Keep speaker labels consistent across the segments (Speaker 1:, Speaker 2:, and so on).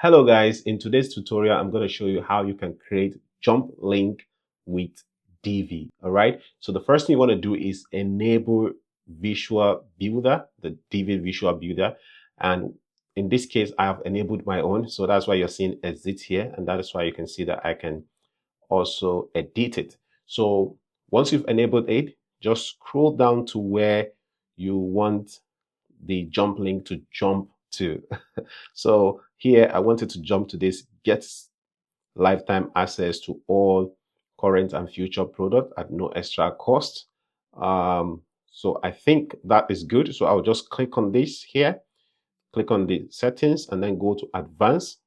Speaker 1: Hello guys, in today's tutorial I'm going to show you how you can create jump link with Divi. All right, so the first thing you want to do is enable Visual Builder, the Divi Visual Builder, and in this case I have enabled my own, so that's why you're seeing exit here, and that is why you can see that I can also edit it. So once you've enabled it, just scroll down to where you want the jump link to jump to. So here I wanted to jump to this get lifetime access to all current and future product at no extra cost. So I think that is good. So I'll just click on this here, click on the settings, and then go to advanced,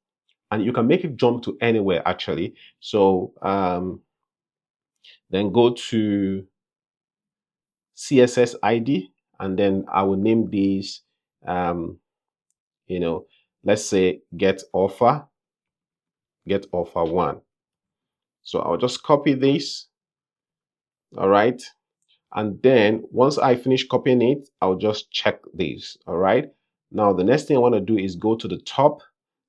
Speaker 1: and you can make it jump to anywhere actually. So then go to CSS ID, and then I will name these let's say get offer 1. So I'll just copy this. All right, and then once I finish copying it, I'll just check this. All right, now the next thing I want to do is go to the top,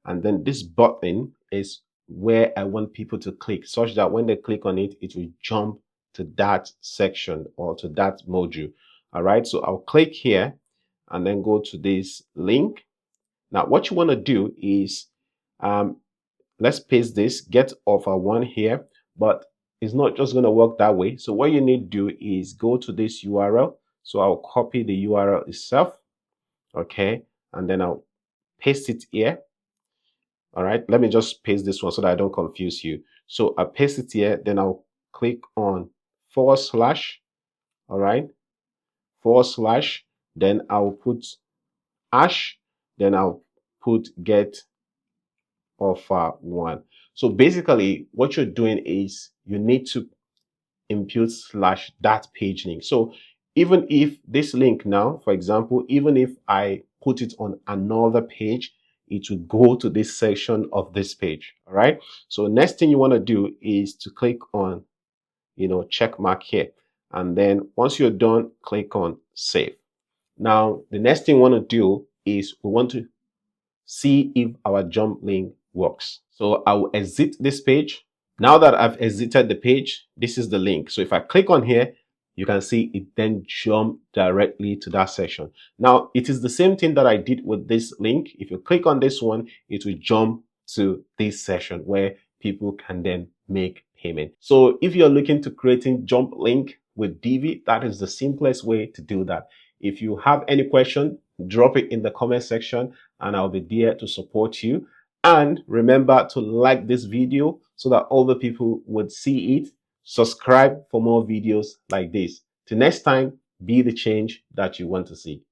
Speaker 1: and then this button is where I want people to click, such that when they click on it, it will jump to that section or to that module. All right, so I'll click here and then go to this link. Now what you want to do is let's paste this get offer 1 here, but it's not just going to work that way. So what you need to do is go to this URL. So I'll copy the URL itself, okay, and then I'll paste it here. All right, let me just paste this one so that I don't confuse you. So I paste it here, then I'll click on /, all right, /, then I'll put hash, then I'll put get offer 1. So basically what you're doing is you need to impute / that page link. So even if this link now, for example, even if I put it on another page, it will go to this section of this page. All right, so next thing you want to do is to click on check mark here, and then once you're done, click on save. Now the next thing we want to do is we want to see if our jump link works. So I will exit this page. Now that I've exited the page, this is the link. So if I click on here, you can see it then jump directly to that section. Now it is the same thing that I did with this link. If you click on this one, it will jump to this session where people can then make payment. So if you're looking to creating jump link with Divi, that is the simplest way to do that. If you have any question, drop it in the comment section and I'll be there to support you. And remember to like this video so that other people would see it. Subscribe for more videos like this. Till next time, be the change that you want to see.